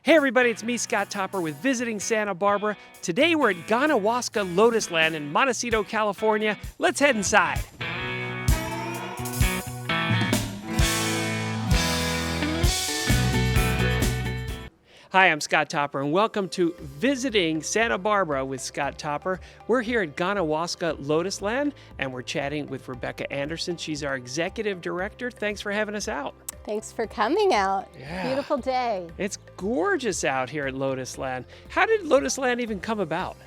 Hey everybody, it's me, Scott Topper, with Visiting Santa Barbara. Today we're at Ganna Walska Lotusland in Montecito, California. Let's head inside. Hi, I'm Scott Topper, and welcome to Visiting Santa Barbara with Scott Topper. We're here at Ganna Walska Lotusland, and we're chatting with Rebecca Anderson. She's our executive director. Thanks for having us out. Thanks for coming out. Yeah. Beautiful day. It's gorgeous out here at Lotusland. How did Lotusland even come about?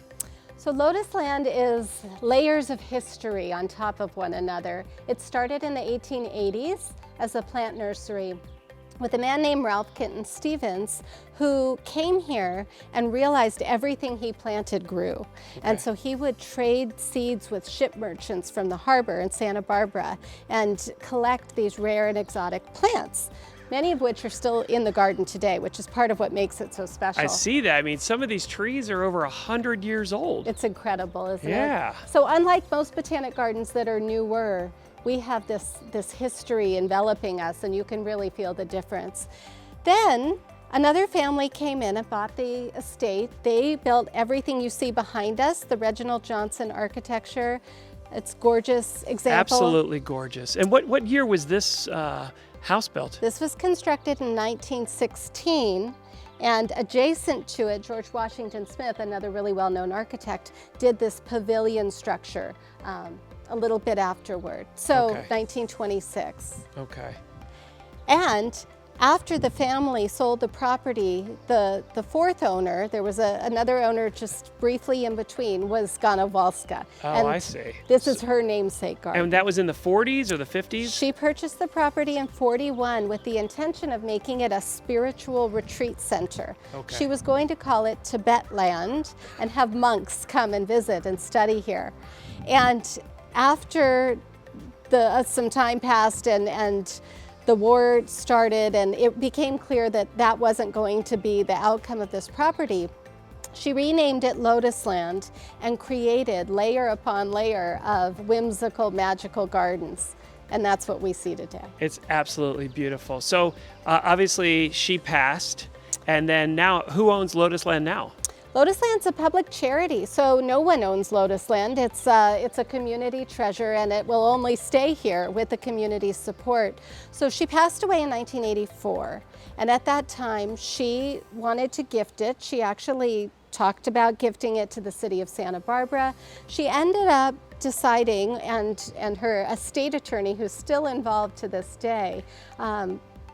So Lotusland is layers of history on top of one another. It started in the 1880s as a plant nursery with a man named Ralph Kenton Stevens, who came here and realized everything he planted grew. Okay. And so he would trade seeds with ship merchants from the harbor in Santa Barbara and collect these rare and exotic plants, many of which are still in the garden today, which is part of what makes it so special. I see that. I mean, some of these trees are over 100 years old. It's incredible, isn't it? Yeah. So unlike most botanic gardens that are newer, we have this history enveloping us, and you can really feel the difference. Then another family came in and bought the estate. They built everything you see behind us, the Reginald Johnson architecture. It's gorgeous example. Absolutely gorgeous. And what year was this house built? This was constructed in 1916. And adjacent to it, George Washington Smith, another really well-known architect, did this pavilion structure a little bit afterward. So Okay. 1926. Okay. And after the family sold the property, the fourth owner, there was another owner just briefly in between, was Ganna Walska. Oh, and I see. This is her namesake garden. And that was in the 40s or the 50s? She purchased the property in 41 with the intention of making it a spiritual retreat center. Okay. She was going to call it Tibetland and have monks come and visit and study here. And after some time passed and the war started and it became clear that that wasn't going to be the outcome of this property, she renamed it Lotusland and created layer upon layer of whimsical, magical gardens. And that's what we see today. It's absolutely beautiful. So obviously she passed, and then now who owns Lotusland now? Lotusland's a public charity, so no one owns Lotusland. It's a community treasure, and it will only stay here with the community's support. So she passed away in 1984, and at that time she wanted to gift it. She actually talked about gifting it to the city of Santa Barbara. She ended up deciding, and her estate attorney, who's still involved to this day,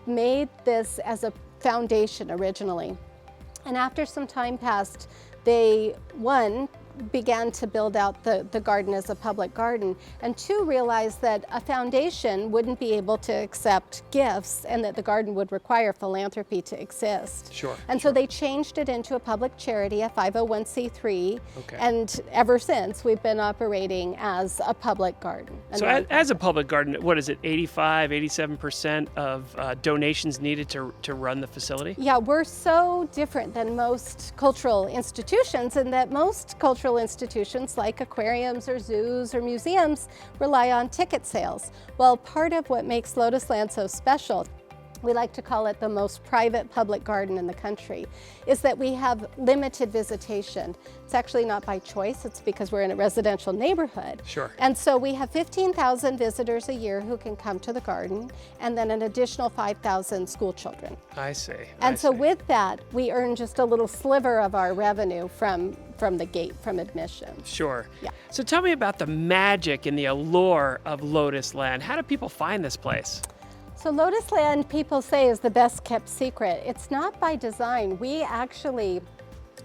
made this as a foundation originally. And after some time passed, they, one, began to build out the garden as a public garden, and two, realized that a foundation wouldn't be able to accept gifts and that the garden would require philanthropy to exist. Sure. And so they changed it into a public charity, a 501c3, Okay. and ever since we've been operating as a public garden. So as a public garden, what is it, 85, 87% of donations needed to run the facility? Yeah, we're so different than most cultural institutions in that most cultural institutions like aquariums or zoos or museums rely on ticket sales. Well, part of what makes Lotusland so special, we like to call it the most private public garden in the country, is that we have limited visitation. It's actually not by choice, it's because we're in a residential neighborhood. Sure. And so we have 15,000 visitors a year who can come to the garden, and then an additional 5,000 school children. I see. And so with that, we earn just a little sliver of our revenue from the gate, from admission. Sure. Yeah. So tell me about the magic and the allure of Lotusland. How do people find this place? So Lotusland, people say, is the best kept secret. It's not by design. We actually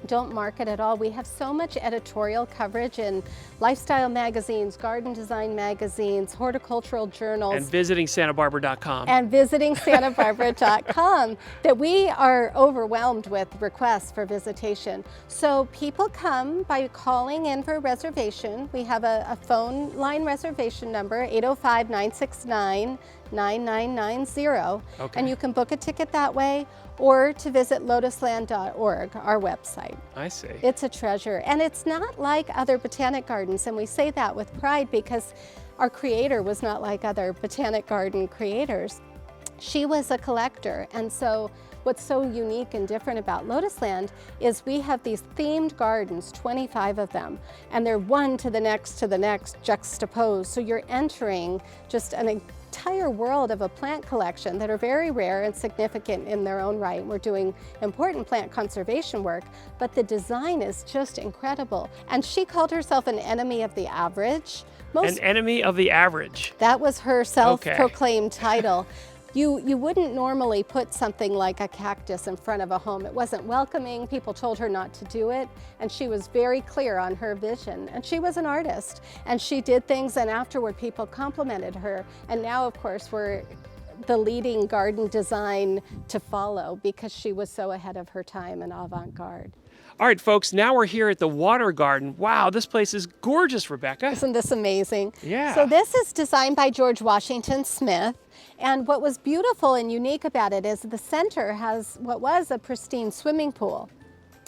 don't market at all. We have so much editorial coverage in lifestyle magazines, garden design magazines, horticultural journals. And visiting SantaBarbara.com. And visiting SantaBarbara.com that we are overwhelmed with requests for visitation. So people come by calling in for a reservation. We have a phone line reservation number, 805-969-9990. Okay. And you can book a ticket that way, or to visit lotusland.org, our website. I see. It's a treasure, and it's not like other botanic gardens, and we say that with pride because our creator was not like other botanic garden creators. She was a collector, and so what's so unique and different about Lotusland is we have these themed gardens, 25 of them, and they're one to the next juxtaposed. So you're entering just an entire world of a plant collection that are very rare and significant in their own right. We're doing important plant conservation work, but the design is just incredible. And she called herself an enemy of the average. An enemy of the average. That was her self-proclaimed title. You wouldn't normally put something like a cactus in front of a home. It wasn't welcoming. People told her not to do it, and she was very clear on her vision. And she was an artist, and she did things, and afterward people complimented her. And now, of course, we're the leading garden design to follow because she was so ahead of her time and avant-garde. All right, folks, now we're here at the water garden. Wow, this place is gorgeous, Rebecca. Isn't this amazing? Yeah. So this is designed by George Washington Smith. And what was beautiful and unique about it is the center has what was a pristine swimming pool.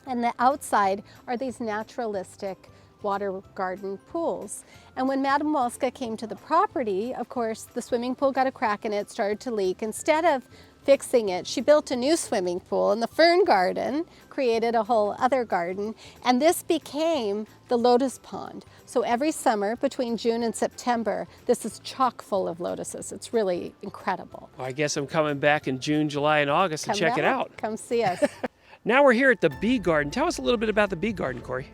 And the outside are these naturalistic water garden pools. And when Madame Walska came to the property, of course, the swimming pool got a crack in it, started to leak. Instead of fixing it, she built a new swimming pool, and the fern garden created a whole other garden, and this became the lotus pond. So every summer between June and September, this is chock full of lotuses. It's really incredible. Well, I guess I'm coming back in June, July, and August to check it out. Come see us. Now we're here at the bee garden. Tell us a little bit about the bee garden, Corey.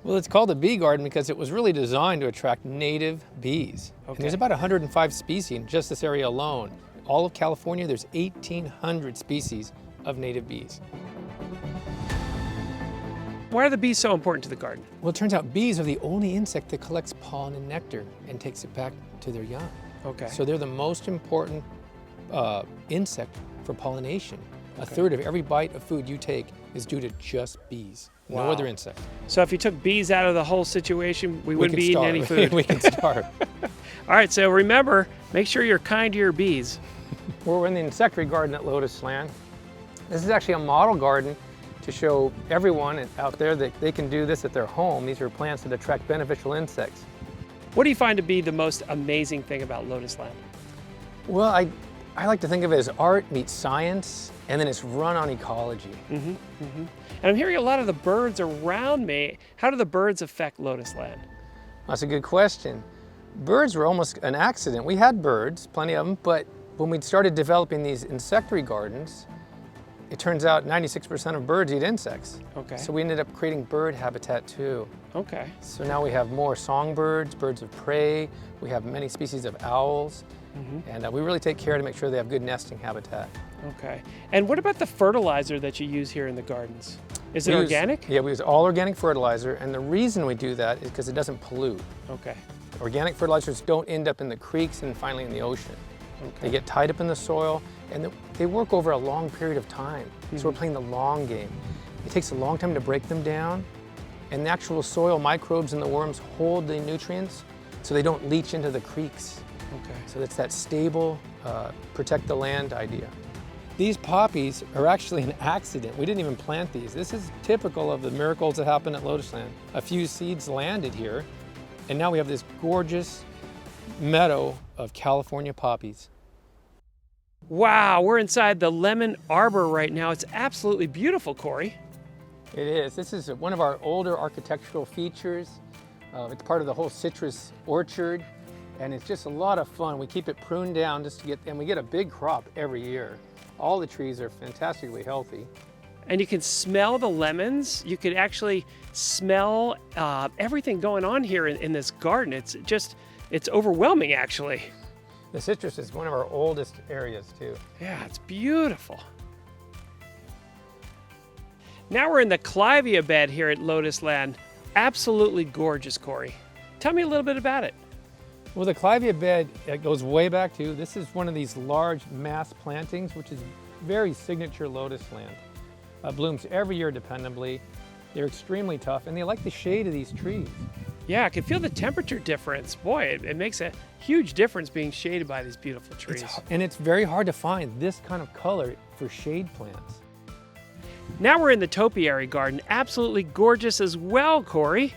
Well, it's called the bee garden because it was really designed to attract native bees. Okay. And there's about 105 species in just this area alone. All of California, there's 1,800 species of native bees. Why are the bees so important to the garden? Well, it turns out bees are the only insect that collects pollen and nectar and takes it back to their young. Okay. So they're the most important insect for pollination. A third of every bite of food you take is due to just bees. Wow. No other insect. So if you took bees out of the whole situation, we wouldn't be eating any food. We can starve. All right, so remember, make sure you're kind to your bees. We're in the insectary garden at Lotusland. This is actually a model garden to show everyone out there that they can do this at their home. These are plants that attract beneficial insects. What do you find to be the most amazing thing about Lotusland? Well, I like to think of it as art meets science, and then it's run on ecology. And I'm hearing a lot of the birds around me. How do the birds affect Lotusland? That's a good question. Birds were almost an accident. We had birds, plenty of them, but when we started developing these insectary gardens, it turns out 96% of birds eat insects. Okay. So we ended up creating bird habitat too. Okay. So now we have more songbirds, birds of prey, we have many species of owls, and we really take care to make sure they have good nesting habitat. Okay. And what about the fertilizer that you use here in the gardens? Is it organic? Yeah, we use all organic fertilizer, and the reason we do that is because it doesn't pollute. Okay. Organic fertilizers don't end up in the creeks and finally in the ocean. Okay. They get tied up in the soil, and they work over a long period of time. So we're playing the long game. It takes a long time to break them down, and the actual soil microbes and the worms hold the nutrients so they don't leach into the creeks. Okay. So it's that stable, protect the land idea. These poppies are actually an accident. We didn't even plant these. This is typical of the miracles that happen at Lotusland. A few seeds landed here, and now we have this gorgeous meadow of California poppies. Wow, we're inside the lemon arbor right now. It's absolutely beautiful, Corey. It is. This is one of our older architectural features. It's part of the whole citrus orchard, and it's just a lot of fun. We keep it pruned down just to get, and we get a big crop every year. All the trees are fantastically healthy. And you can smell the lemons. You could actually smell everything going on here in this garden. It's overwhelming, actually. The citrus is one of our oldest areas too. Yeah, it's beautiful. Now we're in the clivia bed here at Lotusland. Absolutely gorgeous, Corey. Tell me a little bit about it. Well, the clivia bed, it goes way back to, this is one of these large mass plantings, which is very signature Lotusland. Blooms every year dependably. They're extremely tough, and they like the shade of these trees. Yeah, I can feel the temperature difference. Boy, it makes a huge difference being shaded by these beautiful trees. And it's very hard to find this kind of color for shade plants. Now we're in the topiary garden. Absolutely gorgeous as well, Corey.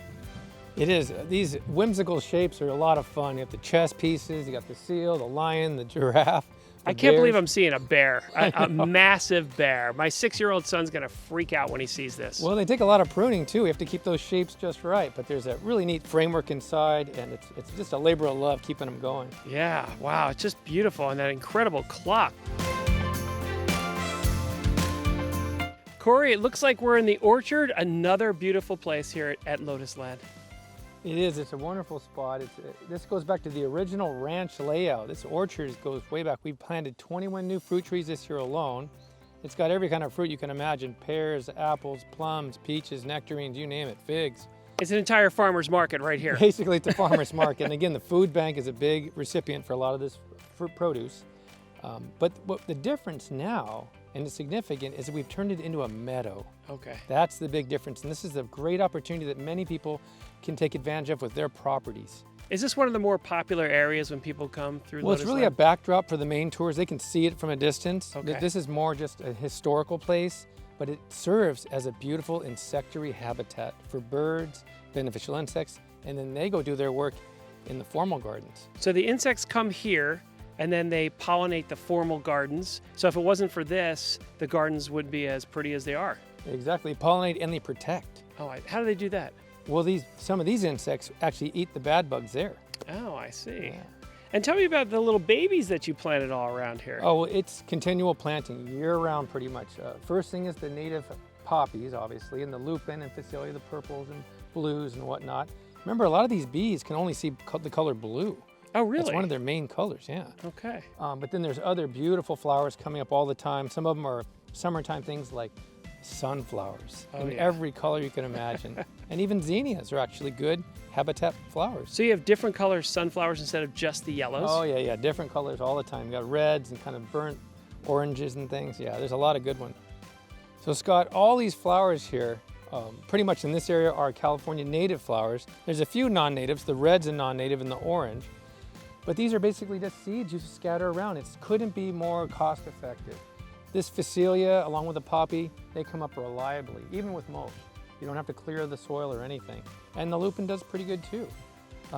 It is. These whimsical shapes are a lot of fun. You have the chess pieces, you got the seal, the lion, the giraffe, I can't believe I'm seeing a bear, a massive bear. My 6-year-old son's gonna freak out when he sees this. Well, they take a lot of pruning too. We have to keep those shapes just right, but there's a really neat framework inside, and it's just a labor of love keeping them going. Yeah, wow, it's just beautiful, and that incredible clock. Corey, it looks like we're in the orchard, another beautiful place here at Lotusland. It is. It's a wonderful spot. This goes back to the original ranch layout. This orchard goes way back. We planted 21 new fruit trees this year alone. It's got every kind of fruit you can imagine: pears, apples, plums, peaches, nectarines, you name it, figs. It's an entire farmer's market right here. Basically, it's a farmer's market. And again, the food bank is a big recipient for a lot of this fruit produce. But what the difference now, and it's significant, is that we've turned it into a meadow. Okay. That's the big difference. And this is a great opportunity that many people can take advantage of with their properties. Is this one of the more popular areas when people come through Well, Lotusland? it's really a backdrop for the main tours. They can see it from a distance. Okay. This is more just a historical place, but it serves as a beautiful insectary habitat for birds, beneficial insects, and then they go do their work in the formal gardens. So the insects come here, and then they pollinate the formal gardens. So if it wasn't for this, the gardens wouldn't be as pretty as they are. Exactly, pollinate and they protect. Oh, how do they do that? Well, some of these insects actually eat the bad bugs there. Oh, I see. Yeah. And tell me about the little babies that you planted all around here. Oh, it's continual planting year-round pretty much. First thing is the native poppies, obviously, and the lupin and phacelia, the purples and blues and whatnot. Remember, a lot of these bees can only see the color blue. Oh, really? It's one of their main colors, yeah. Okay. But then there's other beautiful flowers coming up all the time. Some of them are summertime things like sunflowers in every color you can imagine. And even zinnias are actually good habitat flowers. So you have different color sunflowers instead of just the yellows? Oh, yeah, different colors all the time. You got reds and kind of burnt oranges and things. Yeah, there's a lot of good ones. So Scott, all these flowers here, pretty much in this area, are California native flowers. There's a few non-natives, the reds and non-native and the orange. But these are basically just seeds you scatter around. It couldn't be more cost effective. This phacelia, along with the poppy, they come up reliably, even with mulch. You don't have to clear the soil or anything. And the lupin does pretty good too.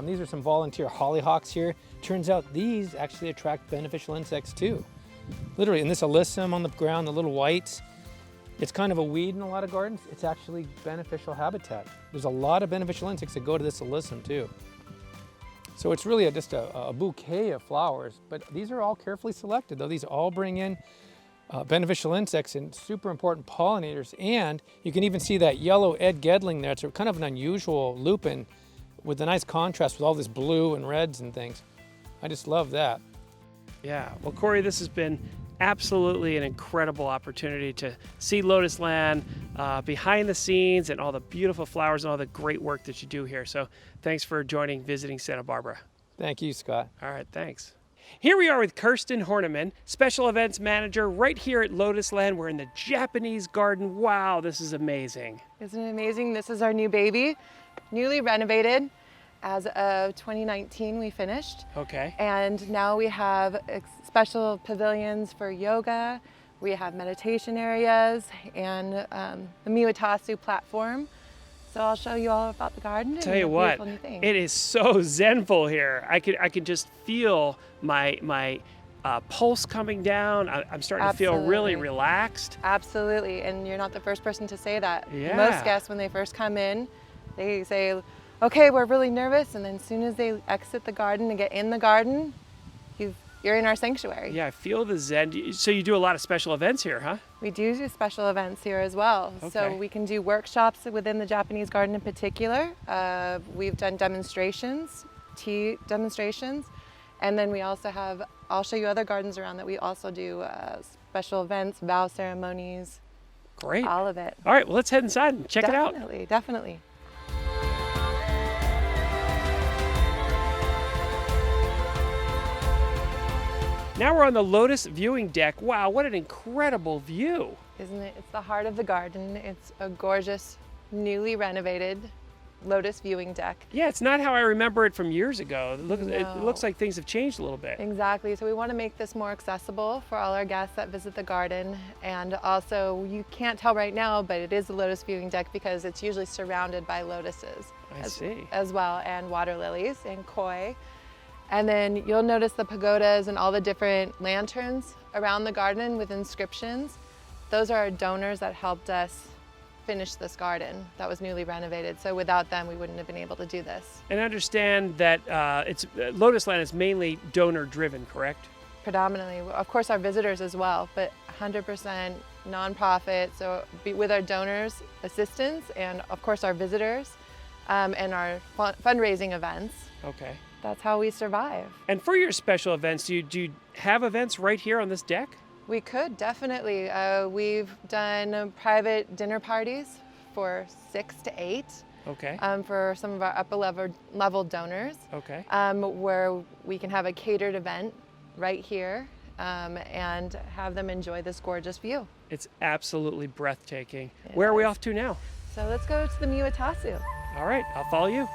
These are some volunteer hollyhocks here. Turns out these actually attract beneficial insects too. Literally, and this alyssum on the ground, the little whites, it's kind of a weed in a lot of gardens. It's actually beneficial habitat. There's a lot of beneficial insects that go to this alyssum too. So it's really just a bouquet of flowers, but these are all carefully selected, though. These all bring in beneficial insects and super important pollinators. And you can even see that yellow Ed Gedling there. It's a kind of an unusual lupin with a nice contrast with all this blue and reds and things. I just love that. Yeah, well, Corey, this has been absolutely an incredible opportunity to see Lotusland behind the scenes and all the beautiful flowers and all the great work that you do here. So thanks for visiting Santa Barbara. Thank you, Scott. All right, thanks. Here we are with Kirsten Horneman, Special Events Manager right here at Lotusland. We're in the Japanese garden. Wow, this is amazing. Isn't it amazing? This is our new baby, newly renovated. As of 2019, we finished. Okay. And now we have special pavilions for yoga. We have meditation areas and the Miwatasu platform. So I'll show you all about the garden. Tell you what, it is so zenful here. I could just feel my pulse coming down. I'm starting to feel really relaxed. Absolutely, and you're not the first person to say that. Yeah. Most guests, when they first come in, they say, okay, we're really nervous, and then as soon as they exit the garden and get in the garden, you're in our sanctuary. Yeah, I feel the zen. So you do a lot of special events here, huh? We do special events here as well. Okay. So we can do workshops within the Japanese garden in particular. We've done demonstrations, tea demonstrations, and then we also have, I'll show you other gardens around that we also do special events, vow ceremonies. Great. All of it. All right, well, let's head inside and check it out. Definitely. Now we're on the Lotus viewing deck. Wow, what an incredible view. Isn't it? It's the heart of the garden. It's a gorgeous, newly renovated Lotus viewing deck. Yeah, it's not how I remember it from years ago. It No. looks like things have changed a little bit. Exactly. So we want to make this more accessible for all our guests that visit the garden. And also, you can't tell right now, but it is a Lotus viewing deck because it's usually surrounded by lotuses I see. as well, and water lilies and koi. And then you'll notice the pagodas and all the different lanterns around the garden with inscriptions. Those are our donors that helped us finish this garden that was newly renovated. So without them, we wouldn't have been able to do this. And I understand that Lotusland is mainly donor driven, correct? Predominantly, of course, our visitors as well, but 100% nonprofit. So with our donors' assistance and of course our visitors and our fundraising events. Okay. That's how we survive. And for your special events, do you have events right here on this deck? We could, definitely. We've done private dinner parties for 6 to 8 Okay. for some of our upper level donors, Okay. where we can have a catered event right here and have them enjoy this gorgeous view. It's absolutely breathtaking. Where are we off to now? So let's go to the Muatasu. All right, I'll follow you.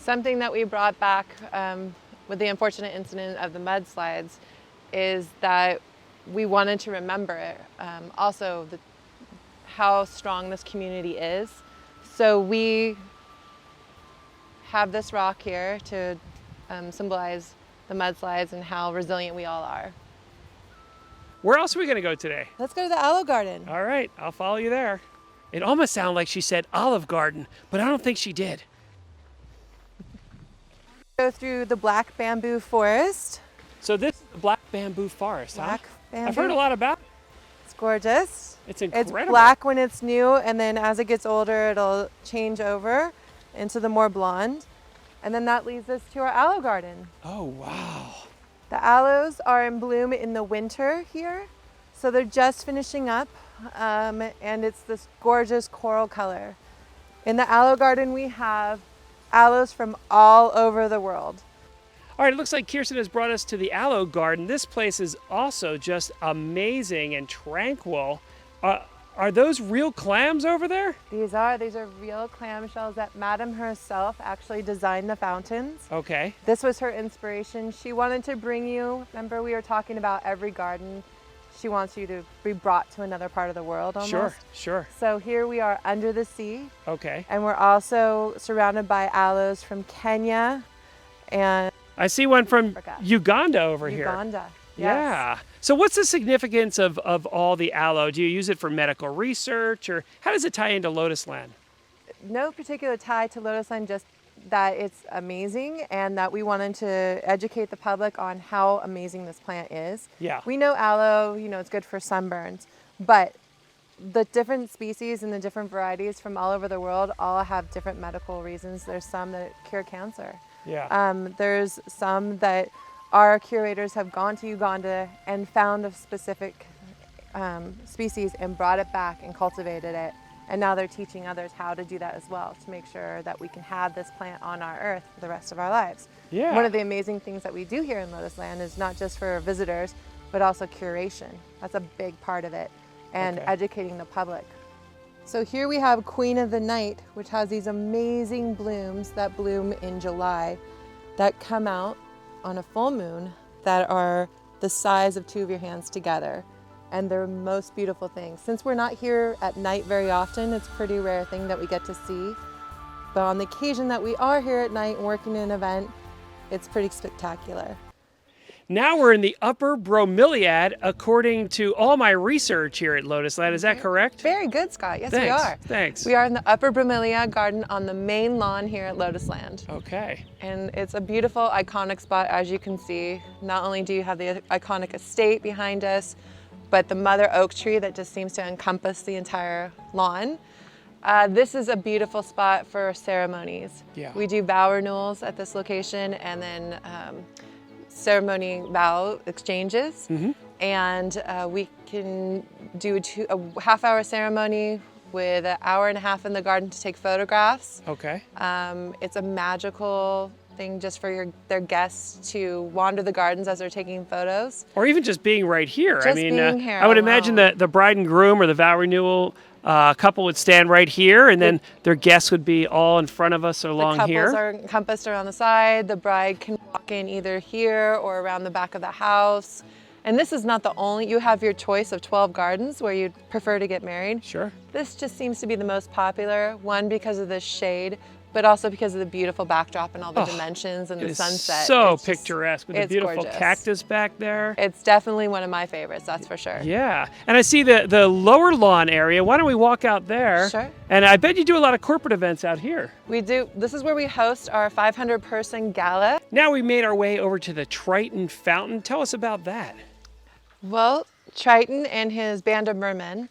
Something that we brought back with the unfortunate incident of the mudslides is that we wanted to remember it. Also, how strong this community is. So we have this rock here to symbolize the mudslides and how resilient we all are. Where else are we going to go today? Let's go to the Aloe Garden. All right, I'll follow you there. It almost sounded like she said Olive Garden, but I don't think she did. Go through the black bamboo forest. So this is the black bamboo forest, Black huh? bamboo. I've heard a lot about it. It's gorgeous. It's incredible. It's black when it's new, and then as it gets older, it'll change over into the more blonde. And then that leads us to our aloe garden. Oh, wow. The aloes are in bloom in the winter here. So they're just finishing up, and it's this gorgeous coral color. In the aloe garden, we have aloes from all over the world. All right, it looks like Kirsten has brought us to the Aloe Garden. This place is also just amazing and tranquil. Are those real clams over there? These are real clamshells that Madame herself actually designed the fountains. Okay. This was her inspiration. She wanted to bring you, remember we were talking about every garden, she wants you to be brought to another part of the world almost. Sure, sure. So here we are under the sea. Okay. And we're also surrounded by aloes from Kenya and I see one from Africa. Uganda over here. Uganda. Yes. Yeah. So what's the significance of all the aloe? Do you use it for medical research, or how does it tie into Lotusland? No particular tie to Lotusland, just that it's amazing and that we wanted to educate the public on how amazing this plant is. Yeah. We know aloe, it's good for sunburns, but the different species and the different varieties from all over the world all have different medical reasons. There's some that cure cancer. Yeah. There's some that our curators have gone to Uganda and found a specific species and brought it back and cultivated it. And now they're teaching others how to do that as well to make sure that we can have this plant on our earth for the rest of our lives. Yeah. One of the amazing things that we do here in Lotusland is not just for visitors, but also curation. That's a big part of it, and Okay. educating the public. So here we have Queen of the Night, which has these amazing blooms that bloom in July that come out on a full moon that are the size of two of your hands together. And they're the most beautiful things. Since we're not here at night very often, it's a pretty rare thing that we get to see. But on the occasion that we are here at night and working an event, it's pretty spectacular. Now we're in the upper bromeliad, according to all my research here at Lotusland. Is that correct? Very good, Scott. Yes, Thanks. we are. Thanks. We are in the upper bromeliad garden on the main lawn here at Lotusland. Okay. And it's a beautiful, iconic spot, as you can see. Not only do you have the iconic estate behind us, but the mother oak tree that just seems to encompass the entire lawn. This is a beautiful spot for ceremonies. Yeah. We do vow renewals at this location, and then ceremony vow exchanges. Mm-hmm. And we can do a half-hour ceremony with an hour and a half in the garden to take photographs. Okay. It's a magical something just for their guests to wander the gardens as they're taking photos. Or even just being right here. Just being here I would imagine alone. the bride and groom or the vow renewal couple would stand right here, and then their guests would be all in front of us along The here. couples are encompassed around the side. The bride can walk in either here or around the back of the house. And this is not the only, you have your choice of 12 gardens where you'd prefer to get married. Sure. This just seems to be the most popular, one because of the shade, but also because of the beautiful backdrop and all the dimensions and It the is sunset. so It's just- picturesque with the it's beautiful gorgeous. cactus back there. It's definitely one of my favorites, that's for sure. Yeah, and I see the lower lawn area. Why don't we walk out there? Sure. And I bet you do a lot of corporate events out here. We do, this is where we host our 500-person gala. Now we made our way over to the Triton Fountain. Tell us about that. Well, Triton and his band of mermen,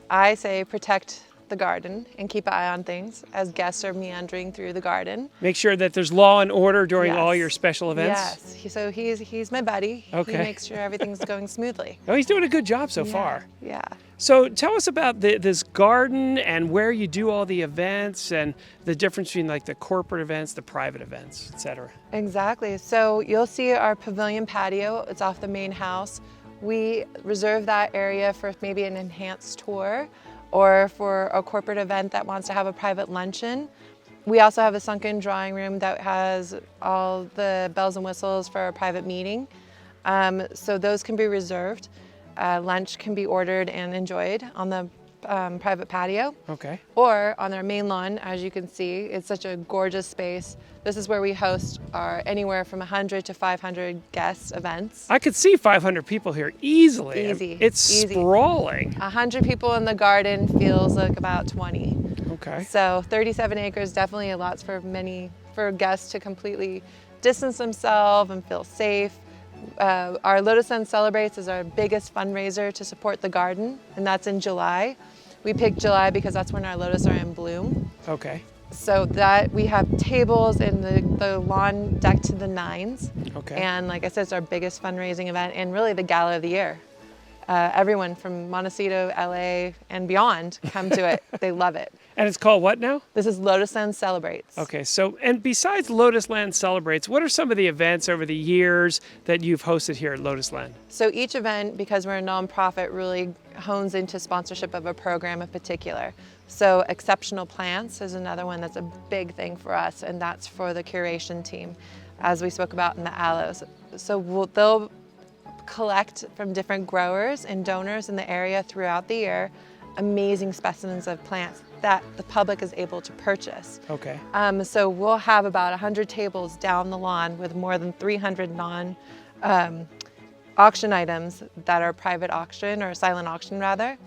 I say protect the garden and keep an eye on things as guests are meandering through the garden. Make sure that there's law and order during all Yes. your special events. Yes, so he's my buddy. Okay. He makes sure everything's going smoothly. Oh, he's doing a good job so far. Yeah. So tell us about this garden and where you do all the events and the difference between like the corporate events, the private events, etc. Exactly. So you'll see our pavilion patio. It's off the main house. We reserve that area for maybe an enhanced tour or for a corporate event that wants to have a private luncheon. We also have a sunken drawing room that has all the bells and whistles for a private meeting. So those can be reserved. Lunch can be ordered and enjoyed on the private patio. Okay. Or on our main lawn, as you can see, it's such a gorgeous space. This is where we host our anywhere from 100 to 500 guest events. I could see 500 people here easily. Easy, It's easy. sprawling. 100 people in the garden feels like about 20. Okay. So 37 acres, definitely a lot for guests to completely distance themselves and feel safe. Our Lotusland Celebrates is our biggest fundraiser to support the garden, and that's in July. We picked July because that's when our lotus are in bloom. Okay. So that we have tables in the lawn decked to the nines. Okay. And like I said, it's our biggest fundraising event and really the gala of the year. Everyone from Montecito, LA, and beyond come to it. They love it. And it's called what now? This is Lotusland Celebrates. Okay, so, and besides Lotusland Celebrates, what are some of the events over the years that you've hosted here at Lotusland? So each event, because we're a nonprofit, really hones into sponsorship of a program in particular. So Exceptional Plants is another one that's a big thing for us, and that's for the curation team, as we spoke about in the Aloes. So they'll collect from different growers and donors in the area throughout the year amazing specimens of plants that the public is able to purchase. Okay. So we'll have about 100 tables down the lawn with more than 300 auction items that are private auction or silent auction rather.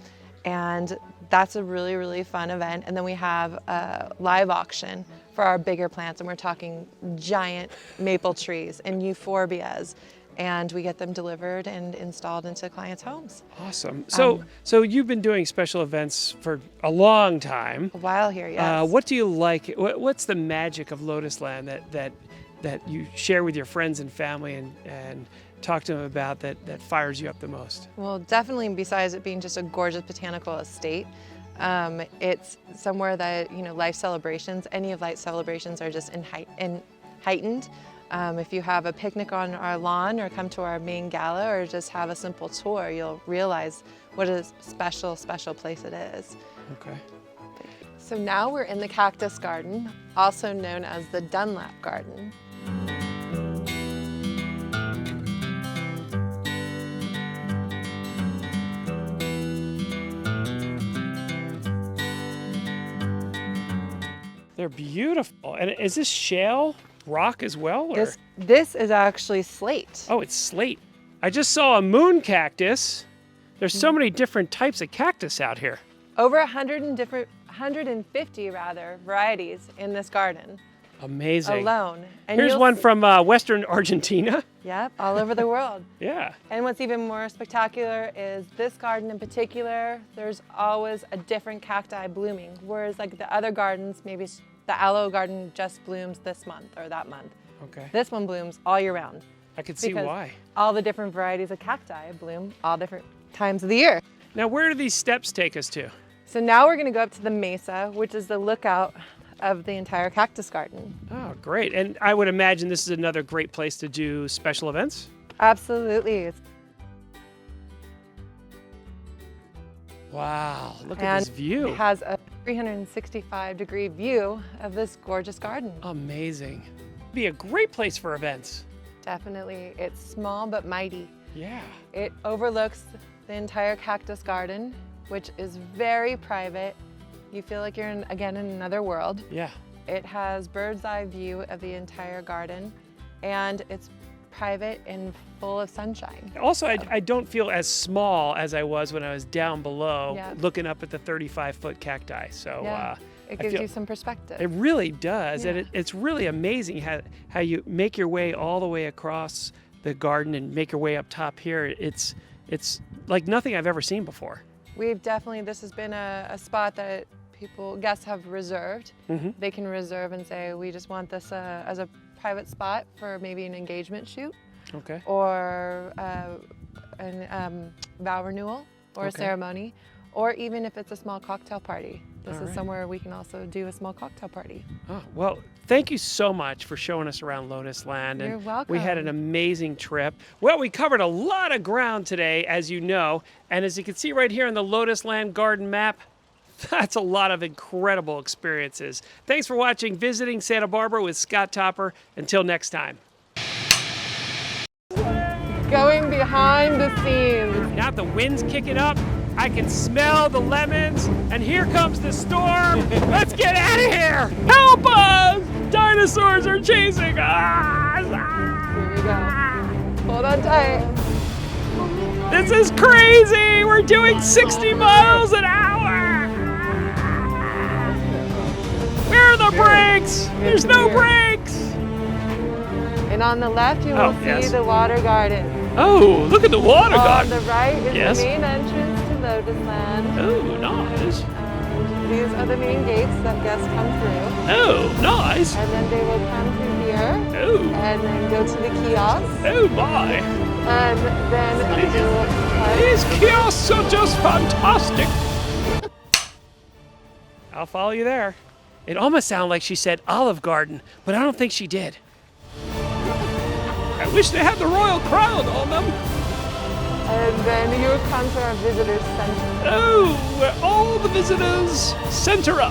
And that's a really, really fun event. And then we have a live auction for our bigger plants, and we're talking giant maple trees and euphorbias. And we get them delivered and installed into clients' homes. Awesome. So you've been doing special events for a long time. A while here, yes. What do you like? What's the magic of Lotusland that you share with your friends and family and talk to them about that fires you up the most? Well, definitely besides it being just a gorgeous botanical estate, it's somewhere that, life celebrations, any of life celebrations are just heightened. If you have a picnic on our lawn or come to our main gala or just have a simple tour, you'll realize what a special, special place it is. Okay. So now we're in the cactus garden, also known as the Dunlap garden. They're beautiful. And is this shale rock as well? Or? This is actually slate. Oh, it's slate. I just saw a moon cactus. There's so many different types of cactus out here. Over 150 varieties in this garden Amazing. alone. And Here's you'll one see- from Western Argentina. Yep, all over the world. Yeah. And what's even more spectacular is this garden in particular, there's always a different cacti blooming. Whereas like the other gardens, maybe the aloe garden just blooms this month or that month. Okay. This one blooms all year round. I could see because why. all the different varieties of cacti bloom all different times of the year. Now, where do these steps take us to? So now we're gonna go up to the mesa, which is the lookout of the entire cactus garden. Oh, great. And I would imagine this is another great place to do special events? Absolutely. Wow, look at And this view. it has a 365-degree view of this gorgeous garden. Amazing. Be a great place for events. Definitely. It's small but mighty. Yeah. It overlooks the entire cactus garden, which is very private. You feel like you're again in another world. Yeah. It has bird's eye view of the entire garden, and it's private and full of sunshine. Also, I don't feel as small as I was when I was down below Yeah. looking up at the 35-foot cacti. So Yeah. It I gives feel- you some perspective. it really does. And Yeah. it's really amazing how you make your way all the way across the garden and make your way up top here. It's like nothing I've ever seen before. This has been a spot that guests have reserved. Mhm. They can reserve and say, we just want this as a private spot for maybe an engagement shoot Okay. or an vow renewal or a Okay. ceremony, or even if it's a small cocktail party. This All is right. somewhere we can also do a small cocktail party. Oh, well, thank you so much for showing us around Lotusland. You're And we had an welcome. amazing trip. Well, we covered a lot of ground today, as you know. And as you can see right here on the Lotusland garden map, that's a lot of incredible experiences. Thanks for watching Visiting Santa Barbara with Scott Topper. Until next time. Going behind the scenes. Now the wind's kicking up. I can smell the lemons, and here comes the storm. Let's get out of here! Help us! Dinosaurs are chasing us! Here we go. Hold on tight. This is crazy! We're doing 60 miles an hour! Where are the brakes? There's no brakes! And on the left, you will see yes. the water garden. Oh, look at the water On garden. the right is Yes. the main entrance to Lotusland. Oh, nice. These are the main gates that guests come through. Oh, nice. And then they will come through here Oh, and then go to the kiosk. oh my. And then they will These kiosks are just fantastic. I'll follow you there. It almost sounded like she said Olive Garden, but I don't think she did. I wish they had the royal crown on them. And then here comes our visitor center. Oh, where all the visitors center up.